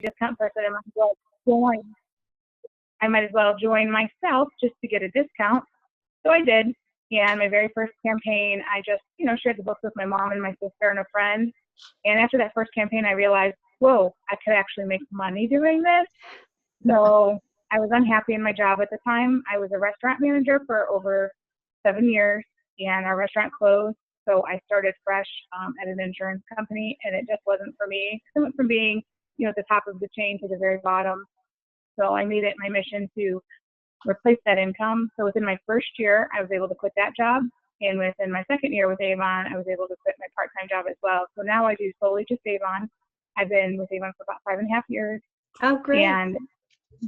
discount, so I said join. I might as well join myself just to get a discount. So I did. And my very first campaign, I just, shared the books with my mom and my sister and a friend. And after that first campaign, I realized, whoa, I could actually make money doing this. So I was unhappy in my job at the time. I was a restaurant manager for over 7 years, and our restaurant closed. So I started fresh at an insurance company, and it just wasn't for me. I went from being, at the top of the chain to the very bottom. So I made it my mission to replace that income. So within my first year, I was able to quit that job. And within my second year with Avon, I was able to quit my part-time job as well. So now I do solely just Avon. I've been with Avon for about 5.5 years. Oh, great. And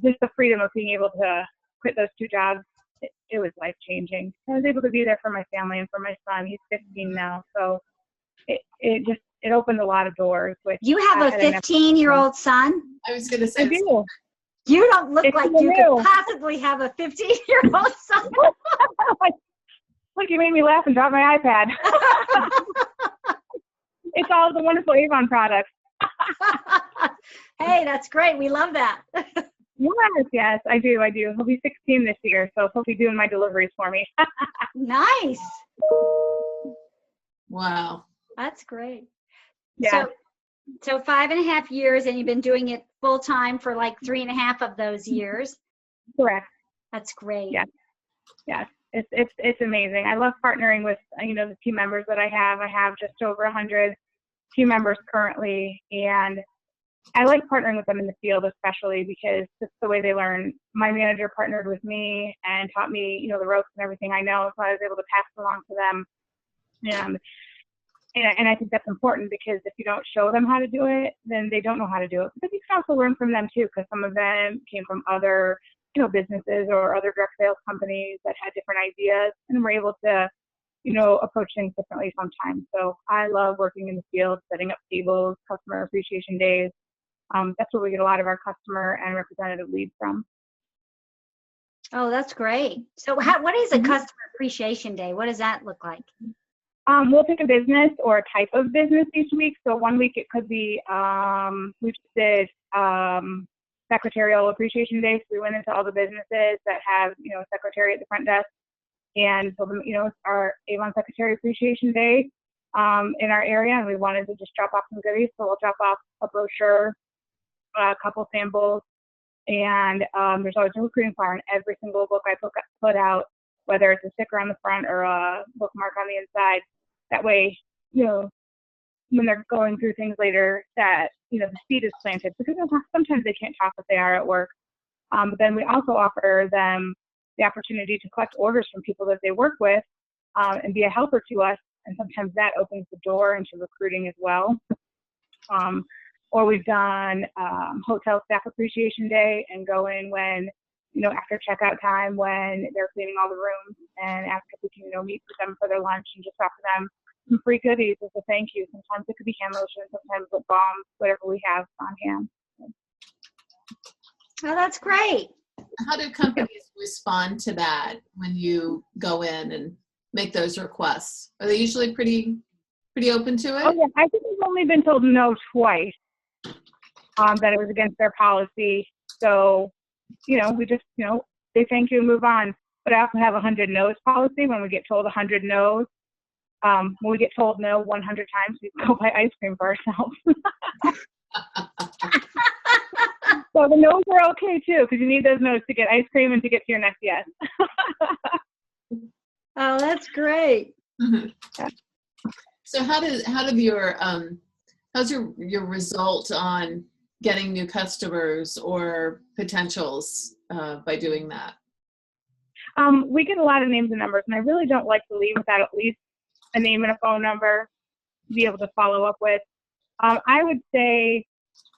just the freedom of being able to quit those two jobs, it was life-changing. I was able to be there for my family and for my son. He's 15 now. So it opened a lot of doors. Which you have a 15-year-old son? I was going to say. I do. You don't look like you could possibly have a 15-year-old son. Look, you made me laugh and drop my iPad. It's all the wonderful Avon products. Hey, that's great. We love that. Yes, I do. He'll be 16 this year, so he'll be doing my deliveries for me. Nice. Wow. That's great. Yeah. So 5.5 years, and you've been doing it full time for like 3.5 of those years. Correct. That's great. Yes. It's amazing. I love partnering with the team members that I have. I have just over 100 team members currently, and I like partnering with them in the field, especially because it's the way they learn. My manager partnered with me and taught me, the ropes and everything I know, so I was able to pass it along to them. And I think that's important, because if you don't show them how to do it, then they don't know how to do it. But you can also learn from them too, because some of them came from other, businesses or other direct sales companies that had different ideas, and were able to, approach things differently sometimes. So I love working in the field, setting up tables, customer appreciation days. That's where we get a lot of our customer and representative leads from. Oh, that's great. So what is a customer appreciation day? What does that look like? We'll pick a business or a type of business each week. So one week it could be, we just did Secretarial Appreciation Day. So we went into all the businesses that have, a secretary at the front desk, and told them, it's our Avon Secretary Appreciation Day in our area, and we wanted to just drop off some goodies. So we'll drop off a brochure, a couple samples, and there's always a recruiting flyer in every single book I put out, whether it's a sticker on the front or a bookmark on the inside. That way, when they're going through things later, that, the seed is planted, because sometimes they can't talk if they are at work. But then we also offer them the opportunity to collect orders from people that they work with and be a helper to us. And sometimes that opens the door into recruiting as well. Or we've done Hotel Staff Appreciation Day, and go in when, after checkout time, when they're cleaning all the rooms, and ask if we can, meet with them for their lunch and just offer them some free goodies as a thank you. Sometimes it could be hand lotion, sometimes lip balm, whatever we have on hand. Oh, that's great. How do companies respond to that when you go in and make those requests? Are they usually pretty open to it? Oh yeah, I think we've only been told no twice, that it was against their policy. So, we just, say thank you and move on. But I also have 100 no's policy. When we get told 100 no's, when we get told no 100 times, we go buy ice cream for ourselves. So the no's are okay too, because you need those no's to get ice cream and to get to your next yes. Oh, that's great. Mm-hmm. Yeah. So how's your result on getting new customers or potentials by doing that? We get a lot of names and numbers, and I really don't like to leave without at least a name and a phone number to be able to follow up with. I would say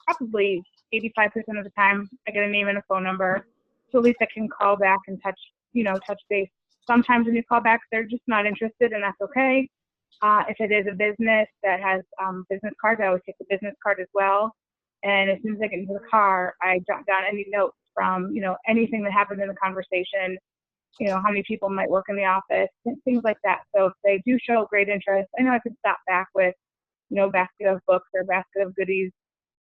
probably 85% of the time I get a name and a phone number, so at least I can call back and touch base. Sometimes when you call back, they're just not interested, and that's okay. If it is a business that has business cards, I always take the business card as well. And as soon as I get into the car, I jot down any notes from, anything that happened in the conversation, how many people might work in the office, things like that. So if they do show great interest, I know I could stop back with, basket of books or basket of goodies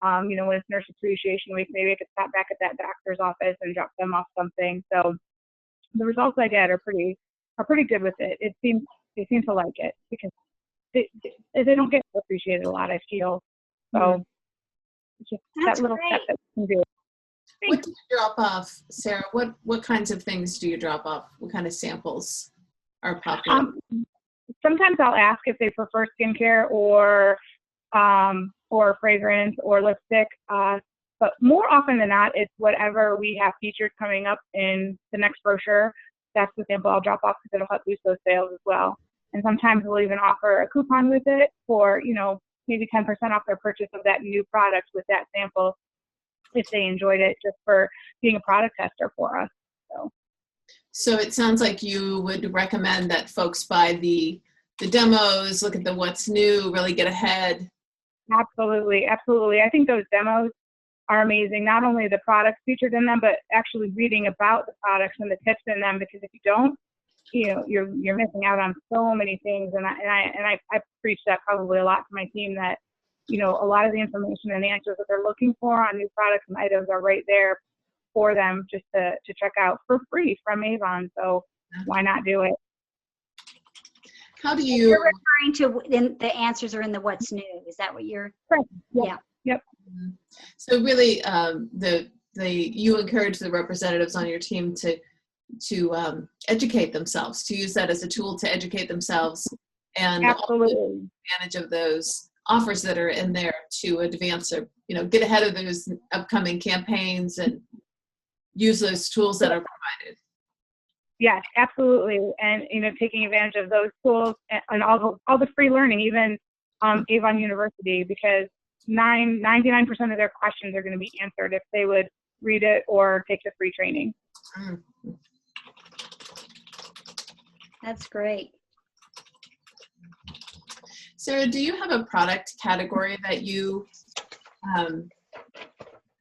When it's Nurse Appreciation Week, maybe I could stop back at that doctor's office and drop them off something. So the results I get are pretty good with it. They seem to like it because they don't get appreciated a lot, I feel. So it's just That's that little great. step that we can do. What do you drop off, Sarah? What kinds of things do you drop off? What kind of samples are popular? Sometimes I'll ask if they prefer skincare or fragrance or lipstick. But more often than not, it's whatever we have featured coming up in the next brochure. That's the sample I'll drop off because it'll help boost those sales as well. And sometimes we'll even offer a coupon with it for, maybe 10% off their purchase of that new product with that sample if they enjoyed it, just for being a product tester for us. So it sounds like you would recommend that folks buy the demos, look at the what's new, really get ahead. Absolutely. I think those demos are amazing. Not only the products featured in them, but actually reading about the products and the tips in them, because if you don't, you're missing out on so many things. And I preach that probably a lot to my team, that, a lot of the information and the answers that they're looking for on new products and items are right there for them just to check out for free from Avon. So why not do it? How do You're you? referring to the answers are in the what's new. Is that what you're? Right. Yeah. Yep. So really, you encourage the representatives on your team to educate themselves, to use that as a tool to educate themselves, and Absolutely. take advantage of those offers that are in there to advance or get ahead of those upcoming campaigns and use those tools that are provided. Yes, absolutely. And, taking advantage of those tools and all the free learning, even Avon University, because 99% of their questions are going to be answered if they would read it or take the free training. That's great. Sarah, do you have a product category that you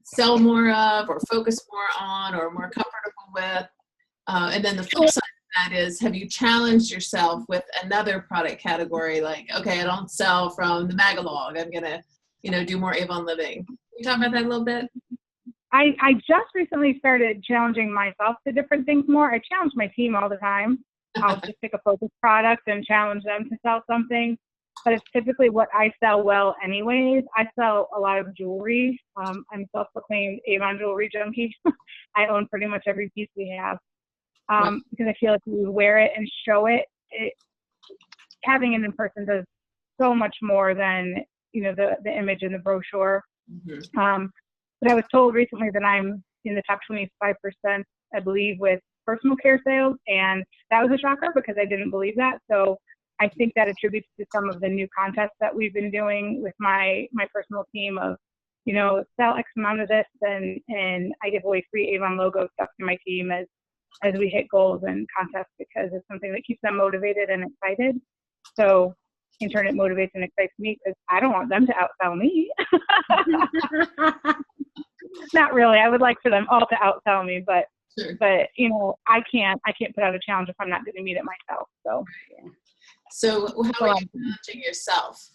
sell more of or focus more on or more comfortable with? And then the flip side of that is, have you challenged yourself with another product category? Like, okay, I don't sell from the Magalog. I'm going to, do more Avon Living. Can you talk about that a little bit? I just recently started challenging myself to different things more. I challenge my team all the time. I'll just pick a focus product and challenge them to sell something. But it's typically what I sell well anyways. I sell a lot of jewelry. I'm a self-proclaimed Avon jewelry junkie. I own pretty much every piece we have. Because I feel like we wear it and show it, having it in person does so much more than, the image in the brochure. Mm-hmm. But I was told recently that I'm in the top 25%, I believe, with personal care sales. And that was a shocker because I didn't believe that. So I think that attributes to some of the new contests that we've been doing with my personal team of, sell X amount of this and I give away free Avon logo stuff to my team as we hit goals and contests, because it's something that keeps them motivated and excited. So in turn, it motivates and excites me because I don't want them to outsell me. Not really. I would like for them all to outsell me, but Sure. I can't put out a challenge if I'm not going to meet it myself. So. Yeah. So how are you challenging yourself?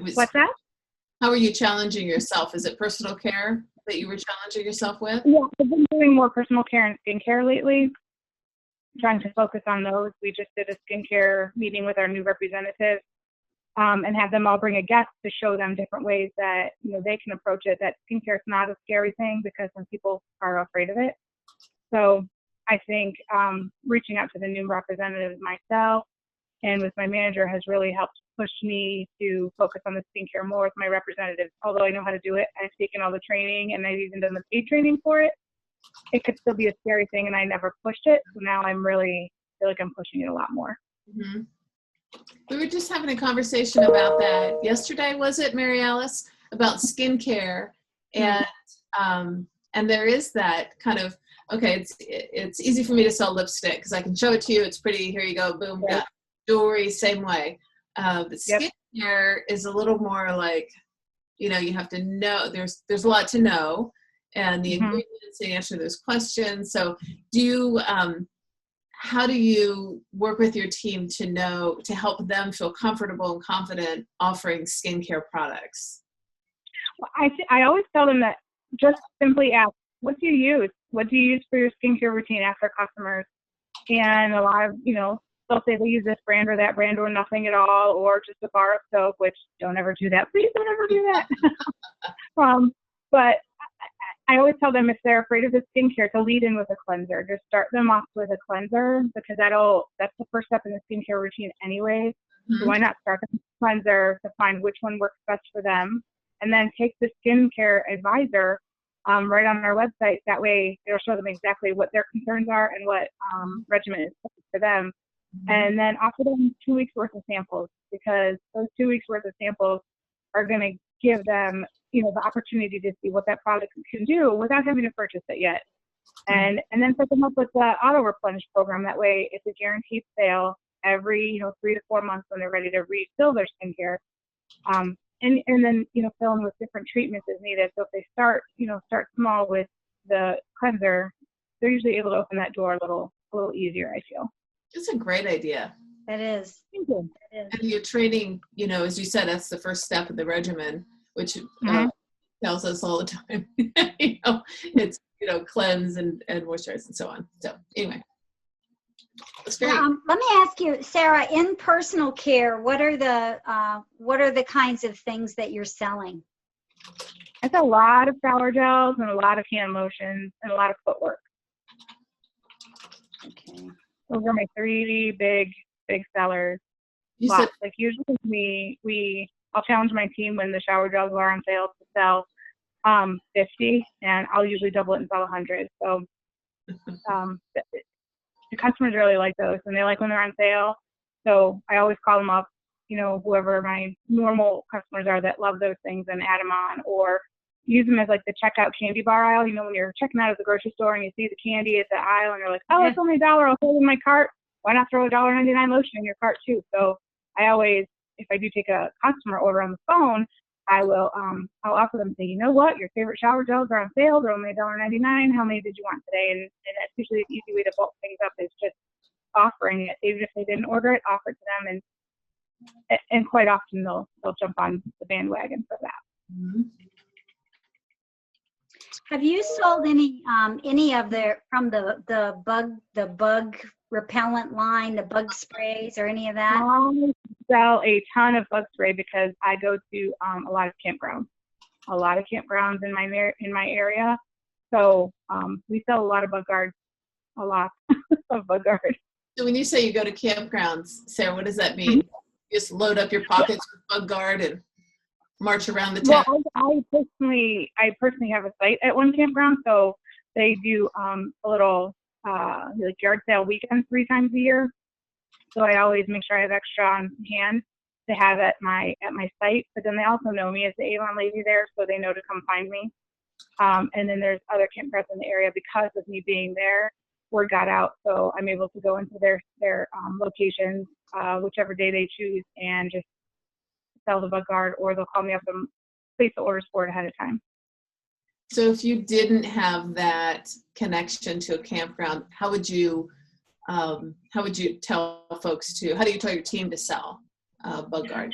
What's that? How are you challenging yourself? Is it personal care that you were challenging yourself with? Yeah, I've been doing more personal care and skincare lately, trying to focus on those. We just did a skincare meeting with our new representatives and have them all bring a guest to show them different ways that, they can approach it, that skincare is not a scary thing because some people are afraid of it. So I think reaching out to the new representatives myself and with my manager has really helped push me to focus on the skincare more with my representatives. Although I know how to do it, I've taken all the training and I've even done the paid training for it. It could still be a scary thing and I never pushed it. So now I'm really feel like I'm pushing it a lot more. Mm-hmm. We were just having a conversation about that yesterday, was it, Mary Alice, about skincare, and there is that kind of, okay, it's easy for me to sell lipstick because I can show it to you. It's pretty. Here you go. Boom. Got jewelry. Same way. But skincare is a little more like, you have to know. There's a lot to know, and the ingredients to answer those questions. So, how do you work with your team to help them feel comfortable and confident offering skincare products? I always tell them that just simply ask, what do you use? What do you use for your skincare routine? Ask our customers. And a lot of, they'll say they use this brand or that brand or nothing at all, or just a bar of soap, which don't ever do that. Please don't ever do that. But I always tell them if they're afraid of the skincare to lead in with a cleanser. Just start them off with a cleanser because that's the first step in the skincare routine anyways. So why not start with a cleanser to find which one works best for them, and then take the skincare advisor right on our website. That way it'll show them exactly what their concerns are and what regimen is for them. And then offer them 2 weeks worth of samples, because those 2 weeks worth of samples are going to give them, the opportunity to see what that product can do without having to purchase it yet. And then set them up with the auto replenish program. That way it's a guaranteed sale every, 3 to 4 months when they're ready to refill their skincare. And then, fill in with different treatments as needed. So if they start small with the cleanser, they're usually able to open that door a little easier, I feel. It's a great idea. It is. Thank you. It is. And you're training, as you said, that's the first step of the regimen, which tells us all the time. It's, cleanse and moisturize and so on. So anyway, that's great. Let me ask you, Sarah, in personal care, what are the kinds of things that you're selling? It's a lot of shower gels and a lot of hand lotions and a lot of footwork. Okay. Those are my 3 big sellers. You said, Like usually I'll challenge my team when the shower gels are on sale to sell 50, and I'll usually double it and sell 100. So the customers really like those, and they like when they're on sale. So I always call them up, whoever my normal customers are that love those things, and add them on, or use them as like the checkout candy bar aisle. When you're checking out at the grocery store and you see the candy at the aisle and you're like, oh, it's only $1. I'll throw it in my cart. Why not throw a $1.99 lotion in your cart too? So I always, if I do take a customer order on the phone, I will, I'll offer them, say, you know what, your favorite shower gels are on sale. They're only $1.99. How many did you want today? And that's usually an easy way to bulk things up, is just offering it. Even if they didn't order it, offer it to them. And quite often they'll jump on the bandwagon for that. mm-hmm. Have you sold any of the bug repellent line, the bug sprays, or any of that? I sell a ton of bug spray because I go to a lot of campgrounds in my area. So we sell a lot of bug guards, a lot of bug guards. So when you say you go to campgrounds, Sarah, what does that mean? You just load up your pockets with bug guard and march around the town? Well, I personally have a site at one campground, so they do a little like yard sale weekends 3 times a year. So I always make sure I have extra on hand to have at my site. But then they also know me as the Avon lady there, so they know to come find me. And then there's other campgrounds in the area because of me being there. Word got out, so I'm able to go into their locations, whichever day they choose, and just sell the bug guard, or they'll call me up and place the orders for it ahead of time. So if you didn't have that connection to a campground, how would you tell folks how do you tell your team to sell bug guard?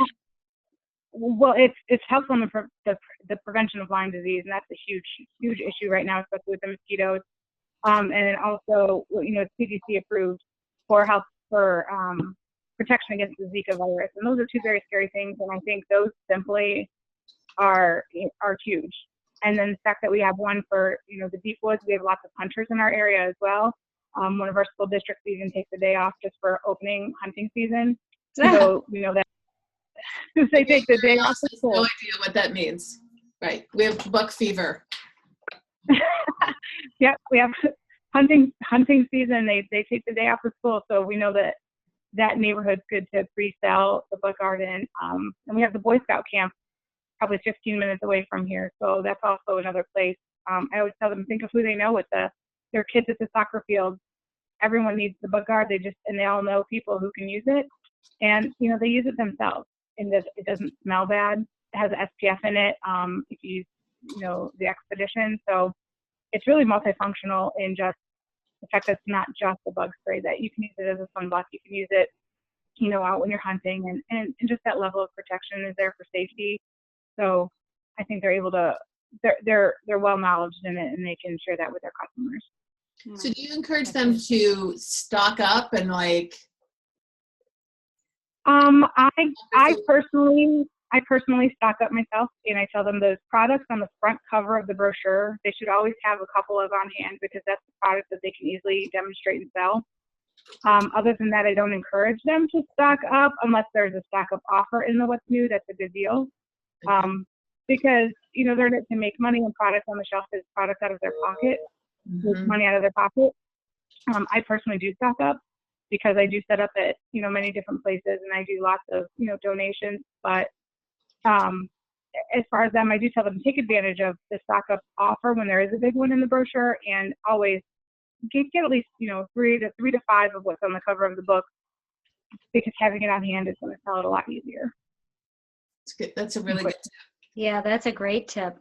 Well, it's helpful in the prevention of Lyme disease, and that's a huge issue right now, especially with the mosquitoes. And also, it's CDC approved for protection against the Zika virus. And those are 2 very scary things. And I think those simply are huge. And then the fact that we have one for, the deep woods, we have lots of hunters in our area as well. One of our school districts even takes a day off just for opening hunting season. So, that they take the day off of school. No idea what that means. Right. We have buck fever. Yep, we have hunting season. They take the day off of school, so we know that neighborhood's good to pre-sell the bug garden. And we have the Boy Scout camp probably 15 minutes away from here, so that's also another place. I always tell them, think of who they know with their kids at the soccer field. Everyone needs the bug guard. And they all know people who can use it, and they use it themselves. And it doesn't smell bad. It has SPF in it. If you use the Expedition, so it's really multifunctional in just the fact that it's not just a bug spray, that you can use it as a sunblock. You can use it, out when you're hunting, and just that level of protection is there for safety. So I think they're able to, they're well knowledgeable in it, and they can share that with their customers. So do you encourage them to stock up and like? I personally stock up myself, and I tell them those products on the front cover of the brochure, they should always have a couple of on hand, because that's the product that they can easily demonstrate and sell. Other than that, I don't encourage them to stock up unless there's a stock up offer in the What's New. That's a good deal. Because, you know, they're in it to make money, and products on the shelf is products out of their pocket, make money out of their pocket. I personally do stock up because I do set up at, you know, many different places, and I do lots of, you know, donations. But as far as them, I do tell them to take advantage of the stock up offer when there is a big one in the brochure, and always get at least, you know, 3 to 5 of what's on the cover of the book, because having it on hand is going to sell it a lot easier. That's good. That's a really good tip. Yeah, that's a great tip.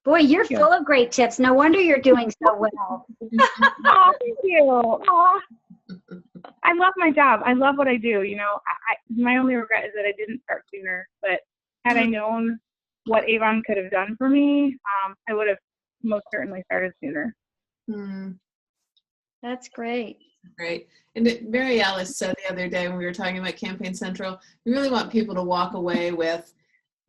Boy, you're full of great tips. No wonder you're doing so well. Oh, thank you. Oh, I love my job. I love what I do. You know, my only regret is that I didn't start sooner. But had I known what Avon could have done for me, I would have most certainly started sooner. That's great. Great. And Mary Alice said the other day when we were talking about Campaign Central, we really want people to walk away with,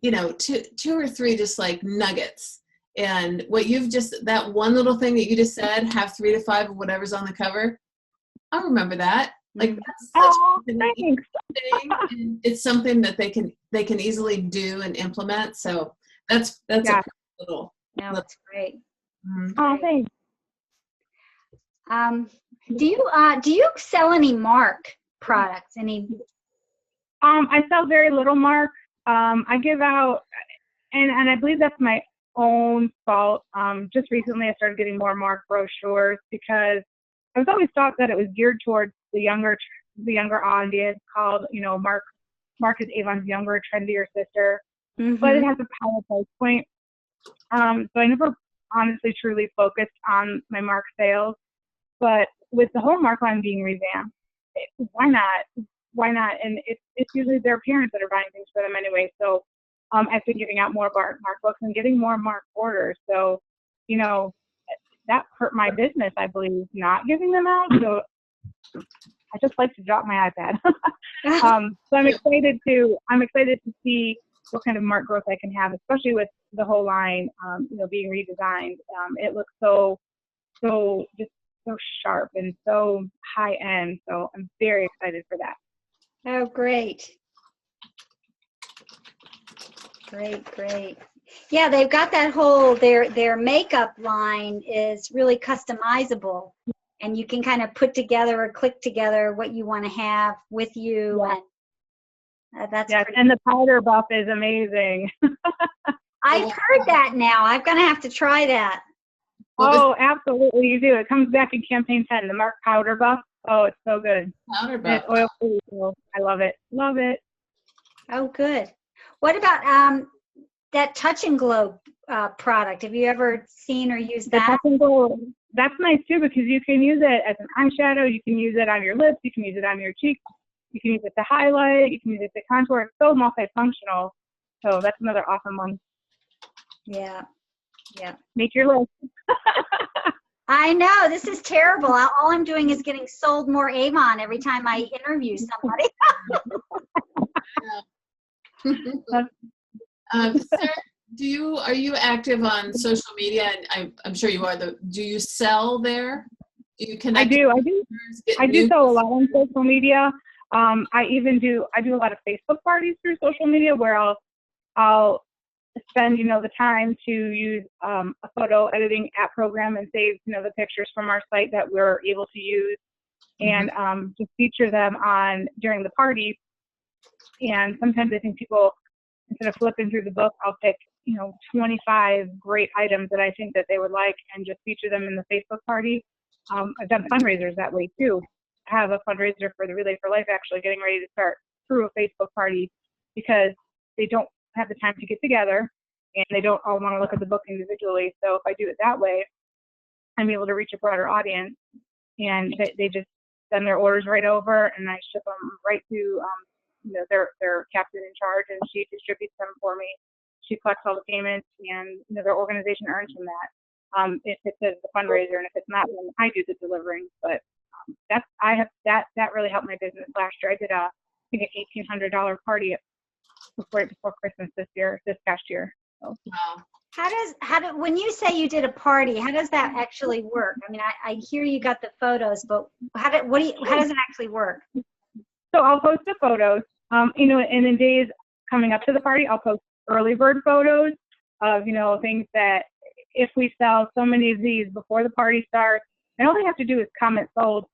you know, two or three just like nuggets. And what you've just, that one little thing that you just said, have 3 to 5 of whatever's on the cover. I remember that. Like that's such a neat thing. And it's something that they can easily do and implement. So that's a little. No, that's great. Oh, thanks. Do you sell any Mark products? Any? I sell very little Mark. I give out, and I believe that's my own fault. Just recently I started getting more Mark brochures, because I was always thought that it was geared towards the younger audience, called, you know, Mark is Avon's younger, trendier sister, but it has a higher price point. So I never honestly truly focused on my Mark sales, but with the whole Mark line being revamped, why not? And it's usually their parents that are buying things for them anyway. So I've been giving out more Mark books and getting more Mark orders. So, you know, that hurt my business, I believe, not giving them out. So I just like to drop my iPad. So I'm excited to see what kind of Mark growth I can have, especially with the whole line, you know, being redesigned. It looks so sharp and so high end. So I'm very excited for that. Oh, great. Great. Yeah, they've got that whole, their makeup line is really customizable, and you can kind of put together or click together what you want to have with you. Yeah. And that's and the powder buff is amazing. I've heard that now. I'm going to have to try that. Oh, absolutely, you do. It comes back in Campaign 10, the Mark powder buff. Oh, it's so good. Powder buff. It's oil-free, so I love it. Love it. Oh, good. What about that Touch and Glow product? Have you ever seen or used that? Touch and Glow, that's nice too, because you can use it as an eyeshadow. You can use it on your lips. You can use it on your cheeks. You can use it to highlight. You can use it to contour. It's so multifunctional. So that's another awesome one. Yeah. Make your list. I know, this is terrible. All I'm doing is getting sold more Avon every time I interview somebody. Sarah, are you active on social media? And I'm sure you are. Do you sell there? Do you connect? I do. I do sell a lot on social media. I do a lot of Facebook parties through social media, where I'll spend, you know, the time to use a photo editing app program and save, you know, the pictures from our site that we're able to use, and just feature them during the party. And sometimes I think people, instead of flipping through the book, I'll pick, you know, 25 great items that I think that they would like, and just feature them in the Facebook party. I've done fundraisers that way too. I have a fundraiser for the Relay for Life actually getting ready to start through a Facebook party, because they don't have the time to get together, and they don't all want to look at the book individually. So if I do it that way, I'm able to reach a broader audience, and they just send their orders right over, and I ship them right to you know, their captain in charge, and she distributes them for me. she collects all the payments, and their organization earns from that. If it's a fundraiser, and if it's not, then I do the delivering. But that really helped my business last year. I did I think an $1,800 party before Christmas this past year. So. Wow. When you say you did a party, how does that actually work? I mean, I hear you got the photos, but how does it actually work? So I'll post the photos, and in days coming up to the party, I'll post early bird photos of, things that if we sell so many of these before the party starts, and all they have to do is comment sold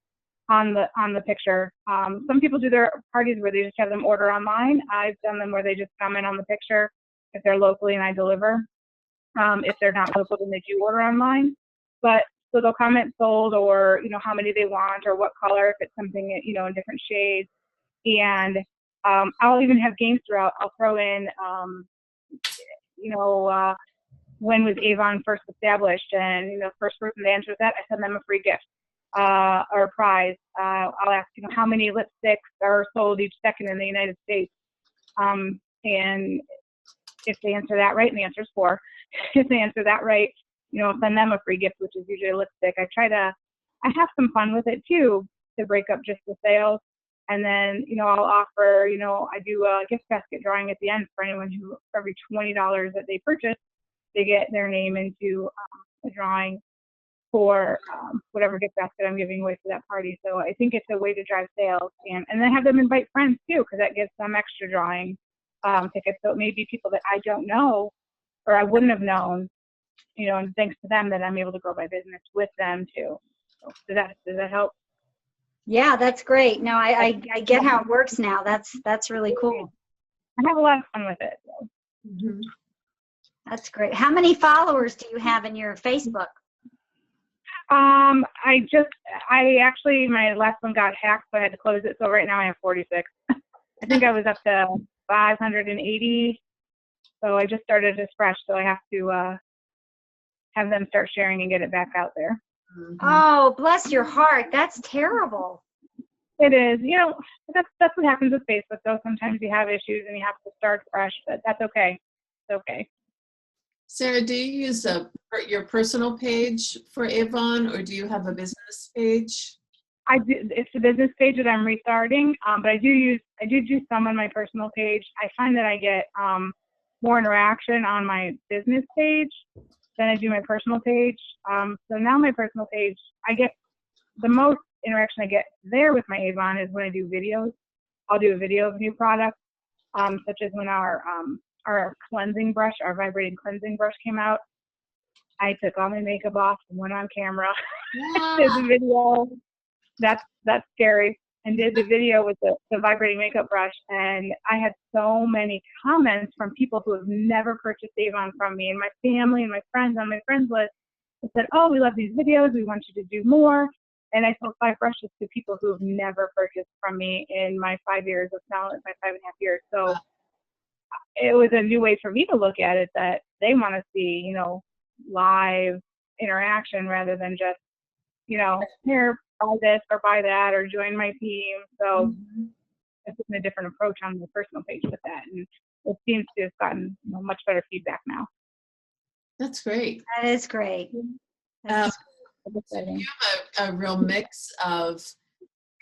on the picture. Some people do their parties where they just have them order online. I've done them where they just comment on the picture if they're locally and I deliver. If they're not local, then they do order online. But so they'll comment sold, or how many they want, or what color, if it's something in different shades. And I'll even have games throughout. I'll throw in when was Avon first established, and first person to answer that, I send them a free gift or a prize. I'll ask how many lipsticks are sold each second in the United States, and if they answer that right, and the answer is 4. If they answer that right, I'll send them a free gift, which is usually a lipstick. I have some fun with it too, to break up just the sales. And then, I'll offer, I do a gift basket drawing at the end for anyone who, for every $20 that they purchase, they get their name into a drawing for whatever gift basket I'm giving away for that party. So I think it's a way to drive sales, and then have them invite friends too, because that gives them extra drawing tickets. So it may be people that I don't know, or I wouldn't have known, and thanks to them that I'm able to grow my business with them too. So does that help? Yeah, that's great. No, I get how it works now. That's really cool. I have a lot of fun with it. So. Mm-hmm. That's great. How many followers do you have in your Facebook? Actually, my last one got hacked, so I had to close it. So right now I have 46. I think I was up to 580. So I just started this fresh, so I have to have them start sharing and get it back out there. Mm-hmm. Oh, bless your heart. That's terrible. It is. That's what happens with Facebook, though. Sometimes you have issues and you have to start fresh, but that's okay. It's okay. Sarah, do you use your personal page for Avon, or do you have a business page? I do. It's a business page that I'm restarting, but I do some on my personal page. I find that I get more interaction on my business page than I do my personal page. So now my personal page, I get the most interaction I get there with my Avon is when I do videos. I'll do a video of new products, such as when our cleansing brush, our vibrating cleansing brush came out. I took all my makeup off and went on camera. Yeah. Did the video. That's scary. And did the video with the vibrating makeup brush, and I had so many comments from people who have never purchased Avon from me, and my family and my friends on my friends list. They said, "Oh, we love these videos. We want you to do more." And I sold 5 brushes to people who have never purchased from me in my 5 years of selling, my 5.5 years. So it was a new way for me to look at it, that they want to see, live interaction rather than just, here, buy this or buy that or join my team. So it's a different approach on the personal page with that. And it seems to have gotten much better feedback now. That's great. That is great. So you have a real mix of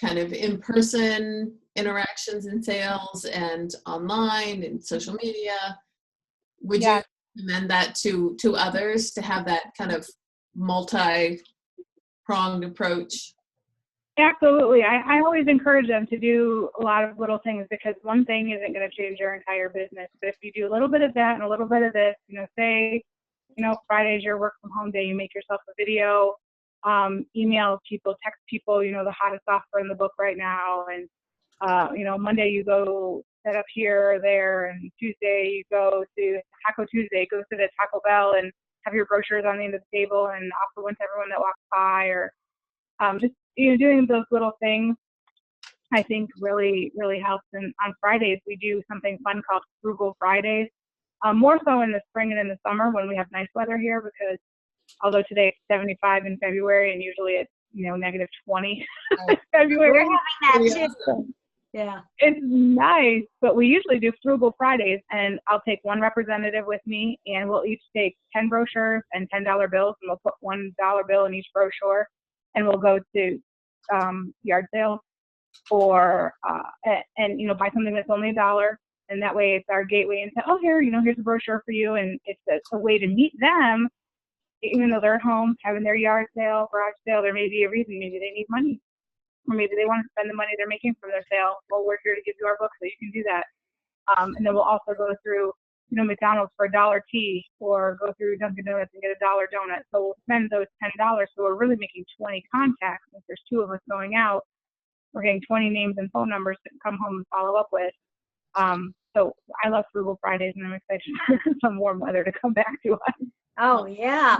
kind of in-person interactions and sales and online and social media. Would you recommend that to others, to have that kind of multi-pronged approach? Absolutely. I always encourage them to do a lot of little things, because one thing isn't going to change your entire business. But if you do a little bit of that and a little bit of this, say, Friday's your work from home day, you make yourself a video, email people, text people, the hottest offer in the book right now. And, Monday you go set up here or there, and Tuesday you go to Taco Tuesday, go to the Taco Bell and have your brochures on the end of the table and offer one to everyone that walks by, or just doing those little things, I think really, really helps. And on Fridays, we do something fun called Frugal Fridays, more so in the spring and in the summer when we have nice weather here, because although today it's 75 in February and usually it's, -20 in February. We're having that too. Yeah. It's nice, but we usually do Frugal Fridays, and I'll take one representative with me, and we'll each take 10 brochures and $10 bills, and we'll put $1 bill in each brochure, and we'll go to yard sales or and buy something that's only $1, and that way it's our gateway into, oh, here's a brochure for you, and it's a way to meet them, even though they're at home having their yard sale, garage sale. There may be a reason, maybe they need money, or maybe they want to spend the money they're making from their sale. Well, we're here to give you our book so you can do that. And then we'll also go through, McDonald's for $1 tea, or go through Dunkin' Donuts and get a $1 donut. So we'll spend those $10. So we're really making 20 contacts. If there's 2 of us going out, we're getting 20 names and phone numbers to come home and follow up with. So I love Frugal Fridays, and I'm excited for some warm weather to come back to us. Oh, yeah.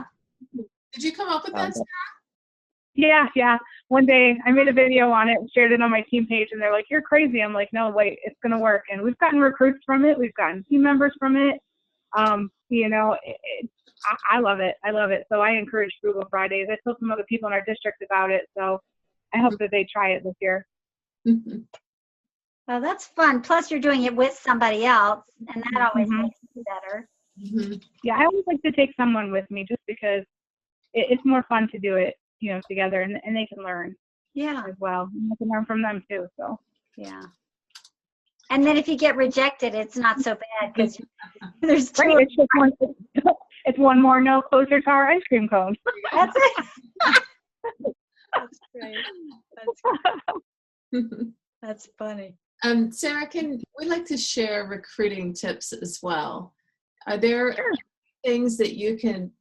Did you come up with that? Yeah. One day I made a video on it and shared it on my team page, and they're like, "You're crazy." I'm like, "No, wait, it's going to work." And we've gotten recruits from it. We've gotten team members from it. I love it. I love it. So I encourage Frugal Fridays. I told some other people in our district about it. So I hope that they try it this year. Well, that's fun. Plus you're doing it with somebody else, and that always makes it better. Yeah, I always like to take someone with me just because it's more fun to do it, together, and they can learn as well. And I can learn from them too. So yeah. And then if you get rejected, it's not so bad because there's 2. right, it's one more no closer to our ice cream cone. That's it. That's great. That's funny. Sarah, we'd like to share recruiting tips as well. Are there things that you can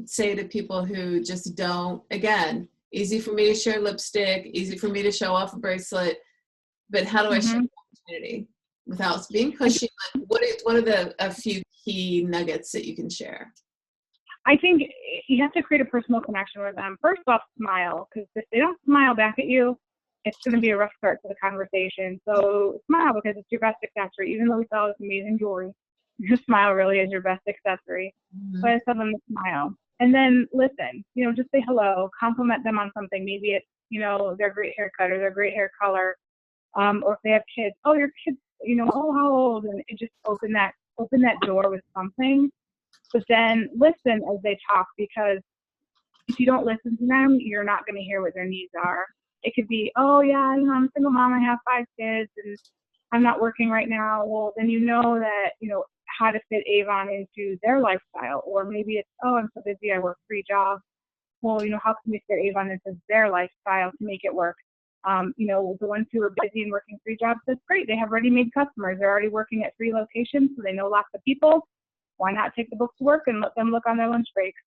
say to people who just don't, again, easy for me to share lipstick, easy for me to show off a bracelet, but how do I share the opportunity without being pushy? What are a few key nuggets that you can share? I think you have to create a personal connection with them. First off, smile, because if they don't smile back at you, it's going to be a rough start to the conversation. So smile, because it's your best accessory. Even though we saw this amazing jewelry, your smile really is your best accessory. So I tell them to smile. And then listen, just say hello, compliment them on something. Maybe it's, their great haircut or their great hair color. Or if they have kids, oh, your kids, oh, how old? And it just open that door with something. But then listen as they talk, because if you don't listen to them, you're not going to hear what their needs are. It could be, oh, yeah, I'm a single mom. I have 5 kids and I'm not working right now. Well, then that, how to fit Avon into their lifestyle. Or maybe it's, oh, I'm so busy, I work 3 jobs. Well, how can we fit Avon into their lifestyle to make it work? The ones who are busy and working 3 jobs, that's great. They have ready-made customers. They're already working at 3 locations, so they know lots of people. Why not take the book to work and let them look on their lunch breaks?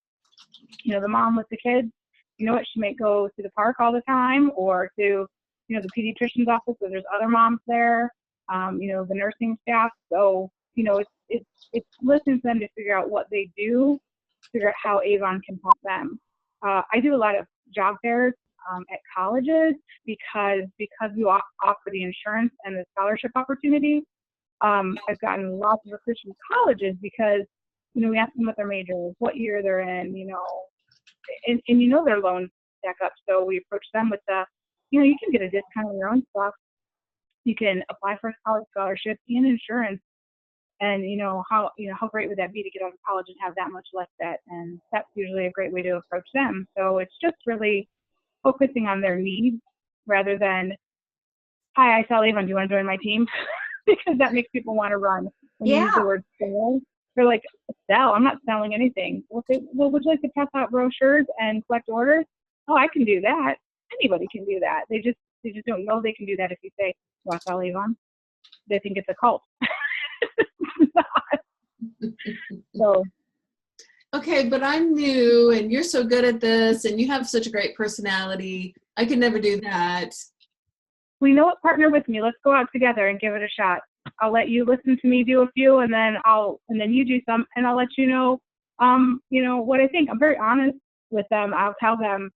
The mom with the kids, she might go to the park all the time, or to, the pediatrician's office where there's other moms there, the nursing staff. So, it's listening to them to figure out what they do, figure out how Avon can help them. I do a lot of job fairs at colleges because we offer the insurance and the scholarship opportunity. I've gotten lots of recruits from colleges because, we ask them what their major is, what year they're in, and their loans stack up. So we approach them with you can get a discount on your own stuff. You can apply for a college scholarship and insurance. And, how great would that be to get out of college and have that much less debt? And that's usually a great way to approach them. So it's just really focusing on their needs rather than, hi, I sell Avon, do you want to join my team? Because that makes people want to run. When you use the word sell, they're like, sell? I'm not selling anything. We'll say, well, would you like to pass out brochures and collect orders? Oh, I can do that. Anybody can do that. They just don't know they can do that if you say, you want to sell Avon? They think it's a cult. So. Okay, but I'm new and you're so good at this and you have such a great personality. I could never do that. We know what, partner with me. Let's go out together and give it a shot. I'll let you listen to me do a few, and then you do some, and I'll let you know what I think. I'm very honest with them. I'll tell them,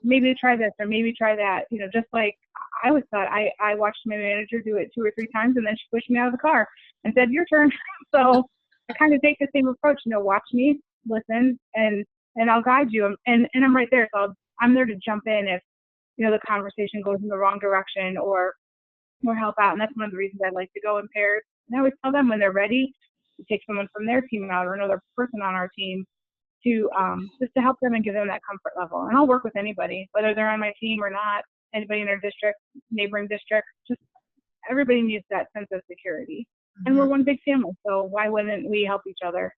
maybe try this or maybe try that. Just like I always thought, I watched my manager do it 2 or 3 times, and then she pushed me out of the car and said, your turn. So I kind of take the same approach, watch me, listen, and I'll guide you. And I'm right there. So I'm there to jump in if, the conversation goes in the wrong direction, or or help out. And that's one of the reasons I like to go in pairs. And I always tell them when they're ready to take someone from their team out or another person on our team to just to help them and give them that comfort level. And I'll work with anybody, whether they're on my team or not, anybody in their district, neighboring district, just everybody needs that sense of security. And we're one big family, so why wouldn't we help each other?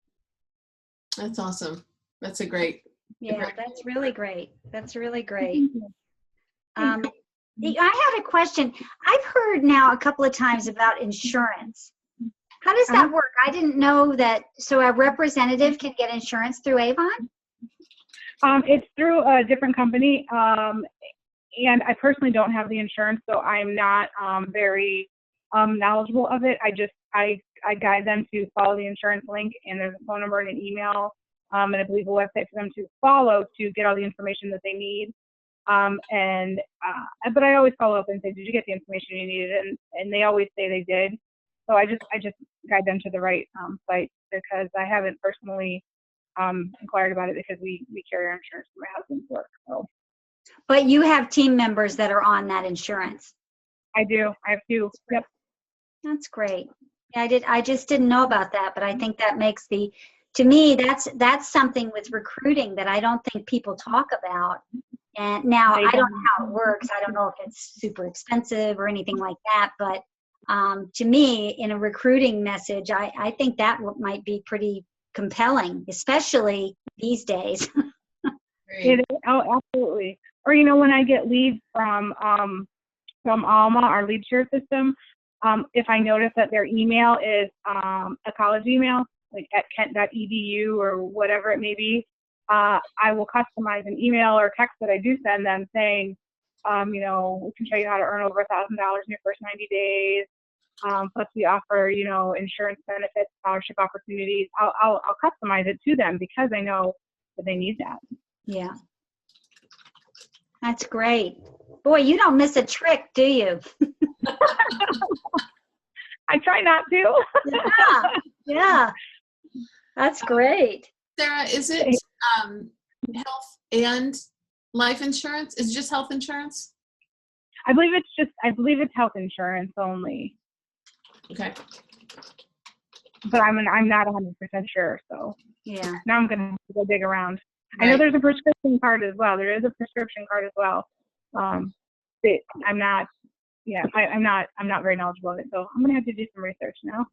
That's awesome. That's a great. Yeah, that's really great. That's really great. I had a question. I've heard now a couple of times about insurance. How does that work? I didn't know that. So a representative can get insurance through Avon? It's through a different company, and I personally don't have the insurance, so I'm not very knowledgeable of it. I guide them to follow the insurance link, and there's a phone number and an email, and I believe a website for them to follow to get all the information that they need. But I always follow up and say, did you get the information you needed? And they always say they did. So I just guide them to the right site, because I haven't personally inquired about it because we carry our insurance for my husband's work. So. But you have team members that are on that insurance. I do. I have two. Yep. That's great. Yeah, I just didn't know about that, but I think that makes to me, that's something with recruiting that I don't think people talk about. And now I don't know how it works. I don't know if it's super expensive or anything like that, but to me, in a recruiting message, I think that might be pretty compelling, especially these days. It is. Oh, absolutely. Or, when I get leads from Alma, our lead share system, if I notice that their email is a college email, like at kent.edu or whatever it may be, I will customize an email or text that I do send them saying, we can show you how to earn over $1,000 in your first 90 days. Plus we offer, insurance benefits, scholarship opportunities. I'll customize it to them because I know that they need that. Yeah. That's great. Boy, you don't miss a trick, do you? I try not to. Yeah. That's great. Sarah, is it health and life insurance? Is it just health insurance? I believe it's health insurance only. Okay. But I'm not 100% sure, so yeah. Now I'm gonna have to go dig around. Right. I know there's a prescription card as well. There is a prescription card as well. I'm not very knowledgeable of it, so I'm gonna have to do some research now.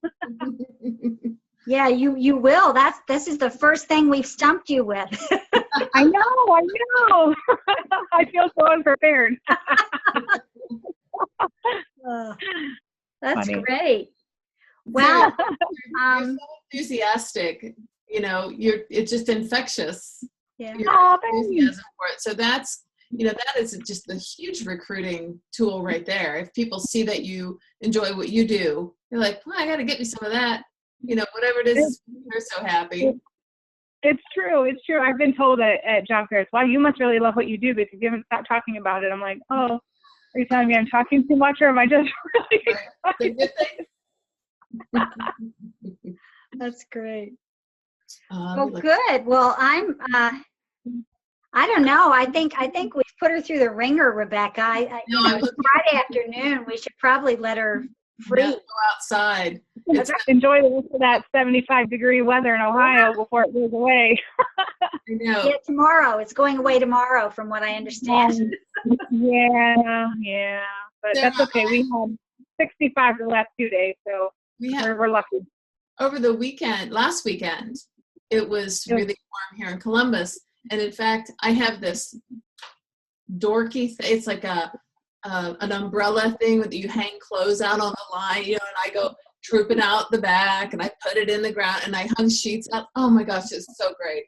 Yeah, you will. This is the first thing we've stumped you with. I know. I feel so unprepared. That's funny. Great. Well, you're so enthusiastic. It's just infectious. Yeah. Your enthusiasm for it. So that's, that is just a huge recruiting tool right there. If people see that you enjoy what you do, you're like, well, I got to get me some of that. Whatever it is, you're so happy. It's true. I've been told at job fairs, wow, you must really love what you do because you haven't stopped talking about it. I'm like, oh, are you telling me I'm talking too much, or am I just really Right. That's great. Well, good. Well, I don't know. I think we've put her through the ringer, Rebecca. It's Friday afternoon. We should probably let her free. Go outside. enjoy the rest of that 75-degree weather in Ohio before it goes away. I know. Yeah, tomorrow. It's going away tomorrow, from what I understand. Yeah. But that's okay. We had 65 the last 2 days, so we're lucky. Over the last weekend, it was really warm here in Columbus. And in fact, I have this dorky thing. It's like an umbrella thing that you hang clothes out on the line, and I go trooping out the back and I put it in the ground and I hung sheets up. Oh my gosh, it's so great.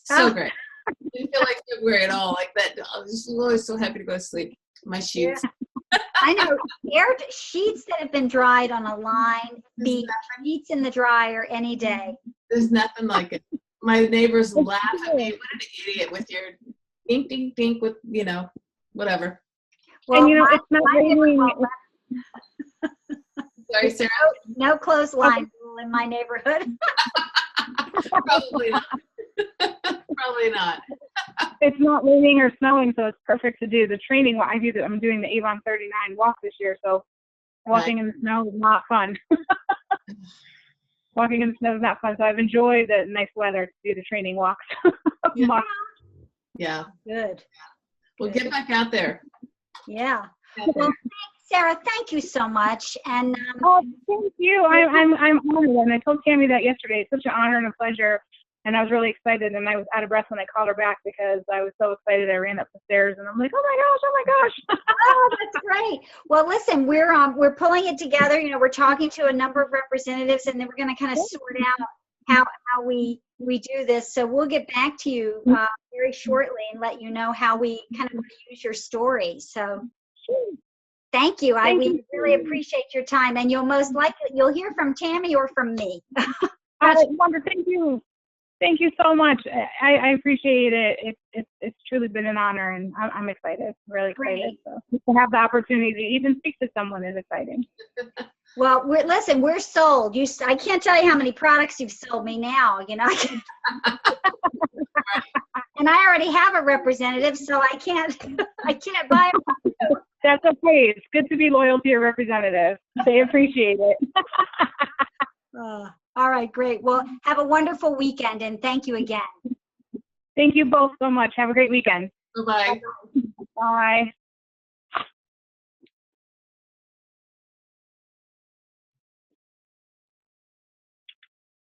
So great. I didn't feel like February at all. Like that. I was just always so happy to go to sleep. My sheets. Yeah. I know. Sheets that have been dried on a line beat sheets in the dryer any day. There's nothing like it. My neighbors laugh at me. What an idiot with your dink, dink, dink with, whatever. Well, and it's not raining. Sorry, Sarah. No clothesline rule in my neighborhood. Probably not. Probably not. It's not raining or snowing, so it's perfect to do the training. I'm doing the Avon 39 walk this year, so Walking in the snow is not fun. Walking in the snow is not fun. So I've enjoyed the nice weather to do the training walks. Yeah. Yeah. Good. Well, get back out there. Yeah. Out there. Well, Sarah, thank you so much. And Oh, thank you. I'm honored, and I told Tammy that yesterday. It's such an honor and a pleasure, and I was really excited, and I was out of breath when I called her back because I was so excited. I ran up the stairs, and I'm like, oh my gosh. oh, that's great. Well, listen, we're pulling it together. You know, we're talking to a number of representatives, and then we're going to kind of sort out how we do this. So we'll get back to you very shortly and let you know how we kind of use your story. So. Thank you. We really appreciate your time, and you'll hear from Tammy or from me. Wanda, thank you. Thank you so much. I appreciate it. It's truly been an honor, and I'm excited. Really excited. So to have the opportunity to even speak to someone is exciting. Well, listen, we're sold. I can't tell you how many products you've sold me now. You know, and I already have a representative, so I can't buy them. That's okay. It's good to be loyal to your representative. They appreciate it. All right, great. Well, have a wonderful weekend, and thank you again. Thank you both so much. Have a great weekend. Bye-bye. Bye.